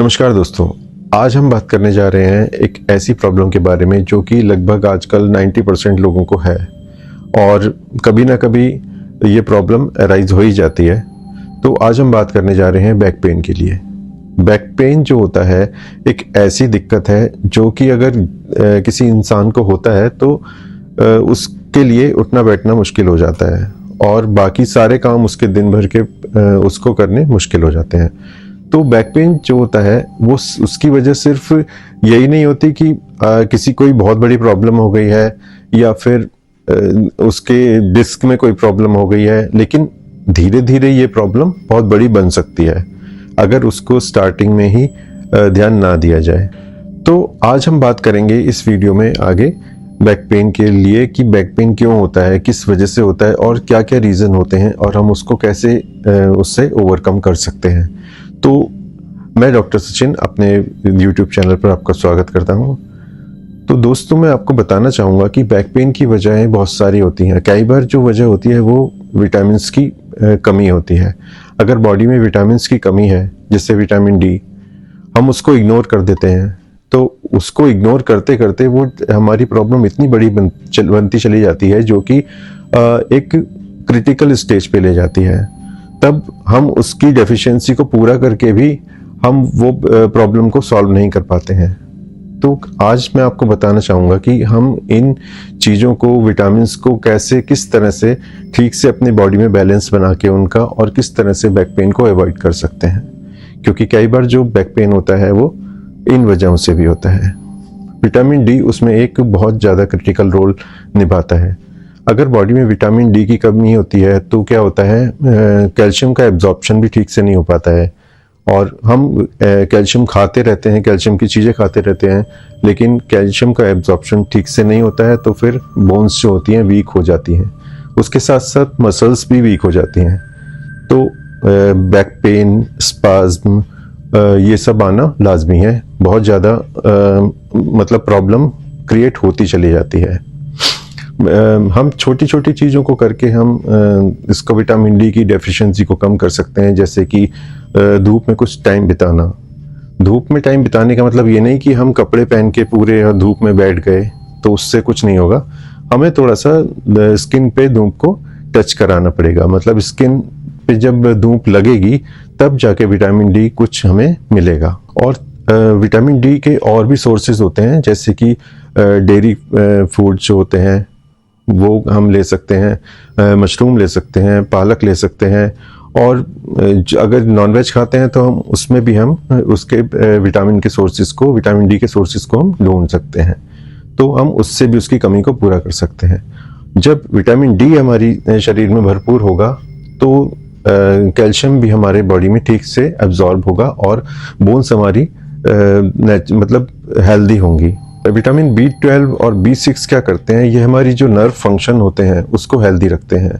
नमस्कार दोस्तों, आज हम बात करने जा रहे हैं एक ऐसी प्रॉब्लम के बारे में जो कि लगभग आजकल 90% लोगों को है और कभी ना कभी ये प्रॉब्लम अराइज हो ही जाती है। तो आज हम बात करने जा रहे हैं बैक पेन के लिए। बैक पेन जो होता है एक ऐसी दिक्कत है जो कि अगर किसी इंसान को होता है तो उसके लिए उठना बैठना मुश्किल हो जाता है और बाकी सारे काम उसके दिन भर के उसको करने मुश्किल हो जाते हैं। तो बैक पेन जो होता है वो उसकी वजह सिर्फ यही नहीं होती कि किसी कोई बहुत बड़ी प्रॉब्लम हो गई है या फिर उसके डिस्क में कोई प्रॉब्लम हो गई है, लेकिन धीरे धीरे ये प्रॉब्लम बहुत बड़ी बन सकती है अगर उसको स्टार्टिंग में ही ध्यान ना दिया जाए। तो आज हम बात करेंगे इस वीडियो में आगे बैक पेन के लिए कि बैक पेन क्यों होता है, किस वजह से होता है और क्या क्या रीज़न होते हैं और हम उसको कैसे उससे ओवरकम कर सकते हैं। तो मैं डॉक्टर सचिन अपने YouTube चैनल पर आपका स्वागत करता हूं। तो दोस्तों, मैं आपको बताना चाहूँगा कि बैक पेन की वजहें बहुत सारी होती हैं। कई बार जो वजह होती है वो विटामिन्स की कमी होती है। अगर बॉडी में विटामिन्स की कमी है जैसे विटामिन डी, हम उसको इग्नोर कर देते हैं, तो उसको इग्नोर करते करते वो हमारी प्रॉब्लम इतनी बड़ी बनती चली जाती है जो कि एक क्रिटिकल स्टेज पे ले जाती है। तब हम उसकी डेफिशिएंसी को पूरा करके भी हम वो प्रॉब्लम को सॉल्व नहीं कर पाते हैं। तो आज मैं आपको बताना चाहूँगा कि हम इन चीज़ों को, विटामिन्स को कैसे, किस तरह से ठीक से अपनी बॉडी में बैलेंस बना के उनका और किस तरह से बैक पेन को अवॉइड कर सकते हैं, क्योंकि कई बार जो बैक पेन होता है वो इन वजहों से भी होता है। विटामिन डी उसमें एक बहुत ज़्यादा क्रिटिकल रोल निभाता है। अगर बॉडी में विटामिन डी की कमी होती है तो क्या होता है, कैल्शियम का एब्जॉर्प्शन भी ठीक से नहीं हो पाता है और हम कैल्शियम खाते रहते हैं, कैल्शियम की चीज़ें खाते रहते हैं, लेकिन कैल्शियम का एब्जॉर्प्शन ठीक से नहीं होता है तो फिर बोन्स जो होती हैं वीक हो जाती हैं, उसके साथ साथ मसल्स भी वीक हो जाती हैं। तो बैक पेन, स्पाज्म, ये सब आना लाजमी है। बहुत ज़्यादा मतलब प्रॉब्लम क्रिएट होती चली जाती है। हम छोटी छोटी चीज़ों को करके हम इसको विटामिन डी की डेफिशिएंसी को कम कर सकते हैं, जैसे कि धूप में कुछ टाइम बिताना। धूप में टाइम बिताने का मतलब ये नहीं कि हम कपड़े पहन के पूरे धूप में बैठ गए, तो उससे कुछ नहीं होगा। हमें थोड़ा सा स्किन पे धूप को टच कराना पड़ेगा, मतलब स्किन पे जब धूप लगेगी तब जाके विटामिन डी कुछ हमें मिलेगा। और विटामिन डी के और भी सोर्सेज होते हैं, जैसे कि डेयरी फूड जो होते हैं वो हम ले सकते हैं, मशरूम ले सकते हैं, पालक ले सकते हैं, और अगर नॉनवेज खाते हैं तो हम उसमें भी हम उसके विटामिन के सोर्सेज को, विटामिन डी के सोर्सेज को हम ढूंढ सकते हैं, तो हम उससे भी उसकी कमी को पूरा कर सकते हैं। जब विटामिन डी हमारी शरीर में भरपूर होगा तो कैल्शियम भी हमारे बॉडी में ठीक से एब्जॉर्ब होगा और बोन्स हमारी मतलब हेल्दी होंगी। विटामिन B12 और B6 क्या करते हैं, ये हमारी जो नर्व फंक्शन होते हैं उसको हेल्दी रखते हैं।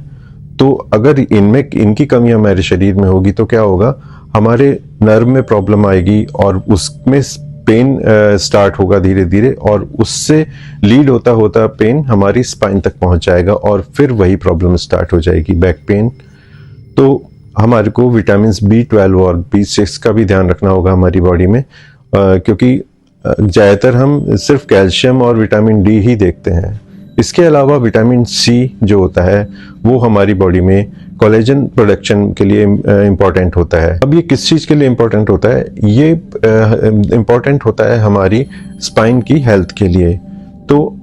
तो अगर इनकी कमी हमारे शरीर में होगी तो क्या होगा, हमारे नर्व में प्रॉब्लम आएगी और उसमें पेन स्टार्ट होगा धीरे धीरे, और उससे लीड होता होता पेन हमारी स्पाइन तक पहुंच जाएगा और फिर वही प्रॉब्लम स्टार्ट हो जाएगी, बैक पेन। तो हमारे को विटामिन B12 और B6 का भी ध्यान रखना होगा हमारी बॉडी में, क्योंकि ज़्यादातर हम सिर्फ कैल्शियम और विटामिन डी ही देखते हैं। इसके अलावा विटामिन सी जो होता है वो हमारी बॉडी में कोलेजन प्रोडक्शन के लिए इम्पॉर्टेंट होता है। अब ये किस चीज़ के लिए इम्पॉर्टेंट होता है, ये इम्पॉर्टेंट होता है हमारी स्पाइन की हेल्थ के लिए। तो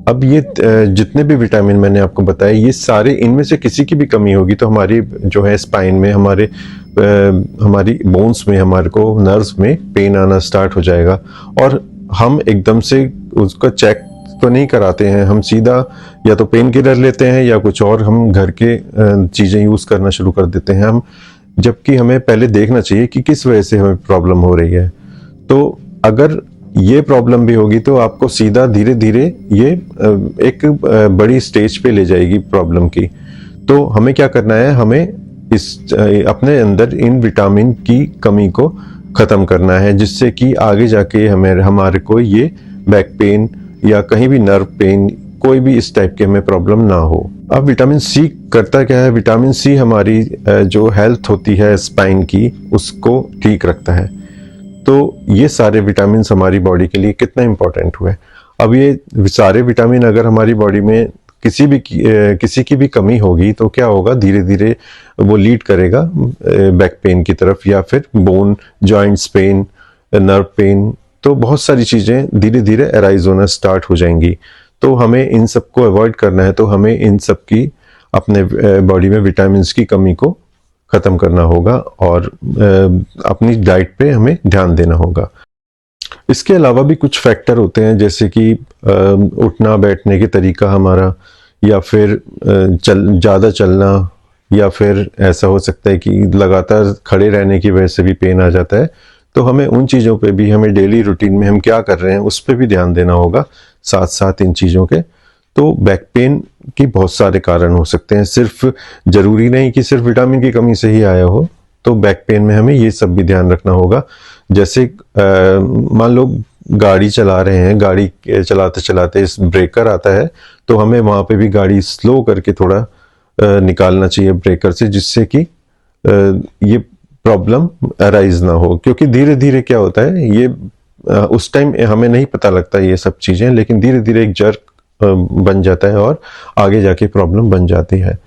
अब ये जितने भी विटामिन मैंने आपको बताए, ये सारे, इनमें से किसी की भी कमी होगी तो हमारी जो है स्पाइन में, हमारी बोन्स में, हमारे को नर्व्स में पेन आना स्टार्ट हो जाएगा और हम एकदम से उसका चेक तो नहीं कराते हैं, हम सीधा या तो पेन किलर लेते हैं या कुछ और हम घर के चीज़ें यूज़ करना शुरू कर देते हैं हम, जबकि हमें पहले देखना चाहिए कि किस वजह से हमें प्रॉब्लम हो रही है। तो अगर ये प्रॉब्लम भी होगी तो आपको सीधा धीरे धीरे ये एक बड़ी स्टेज पे ले जाएगी प्रॉब्लम की। तो हमें क्या करना है, हमें अपने अंदर इन विटामिन की कमी को ख़त्म करना है, जिससे कि आगे जाके हमारे को ये बैक पेन या कहीं भी नर्व पेन, कोई भी इस टाइप के हमें प्रॉब्लम ना हो। अब विटामिन सी करता क्या है, विटामिन सी हमारी जो हेल्थ होती है स्पाइन की उसको ठीक रखता है। तो ये सारे विटामिन हमारी बॉडी के लिए कितना इम्पोर्टेंट हुए। अब ये सारे विटामिन अगर हमारी बॉडी में किसी की भी कमी होगी तो क्या होगा, धीरे धीरे वो लीड करेगा बैक पेन की तरफ, या फिर bone joints pain, nerve pain. तो बहुत सारी चीज़ें धीरे धीरे अराइज होना स्टार्ट हो जाएंगी। तो हमें इन सब को अवॉइड करना है, तो हमें इन सब की अपने बॉडी में विटामिन्स की कमी को ख़त्म करना होगा और अपनी डाइट पे हमें ध्यान देना होगा। इसके अलावा भी कुछ फैक्टर होते हैं, जैसे कि उठना बैठने के तरीका हमारा, या फिर ज़्यादा चलना, या फिर ऐसा हो सकता है कि लगातार खड़े रहने की वजह से भी पेन आ जाता है। तो हमें उन चीज़ों पे भी, हमें डेली रूटीन में हम क्या कर रहे हैं उस पर भी ध्यान देना होगा साथ साथ इन चीज़ों के। तो बैक पेन की बहुत सारे कारण हो सकते हैं, सिर्फ ज़रूरी नहीं कि सिर्फ विटामिन की कमी से ही आया हो। तो बैक पेन में हमें ये सब भी ध्यान रखना होगा। जैसे मान लो गाड़ी चला रहे हैं, गाड़ी चलाते चलाते इस ब्रेकर आता है, तो हमें वहाँ पे भी गाड़ी स्लो करके थोड़ा निकालना चाहिए ब्रेकर से, जिससे कि ये प्रॉब्लम अराइज ना हो। क्योंकि धीरे धीरे क्या होता है, ये उस टाइम हमें नहीं पता लगता ये सब चीज़ें, लेकिन धीरे धीरे एक जर्क बन जाता है और आगे जाके प्रॉब्लम बन जाती है।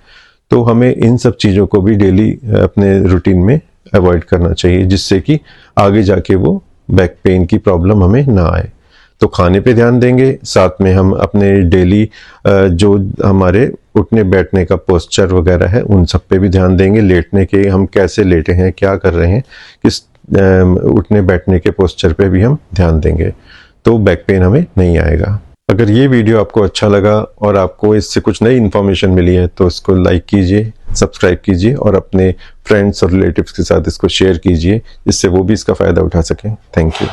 तो हमें इन सब चीज़ों को भी डेली अपने रूटीन में अवॉइड करना चाहिए, जिससे कि आगे जाके वो बैक पेन की प्रॉब्लम हमें ना आए। तो खाने पे ध्यान देंगे, साथ में हम अपने डेली जो हमारे उठने बैठने का पोस्चर वगैरह है उन सब पे भी ध्यान देंगे। लेटने के, हम कैसे लेटे हैं, क्या कर रहे हैं, किस उठने बैठने के पोस्चर पे भी हम ध्यान देंगे, तो बैक पेन हमें नहीं आएगा। अगर ये वीडियो आपको अच्छा लगा और आपको इससे कुछ नई इन्फॉर्मेशन मिली है तो इसको लाइक कीजिए, सब्सक्राइब कीजिए और अपने फ्रेंड्स और रिलेटिव्स के साथ इसको शेयर कीजिए, जिससे वो भी इसका फ़ायदा उठा सकें। Thank you.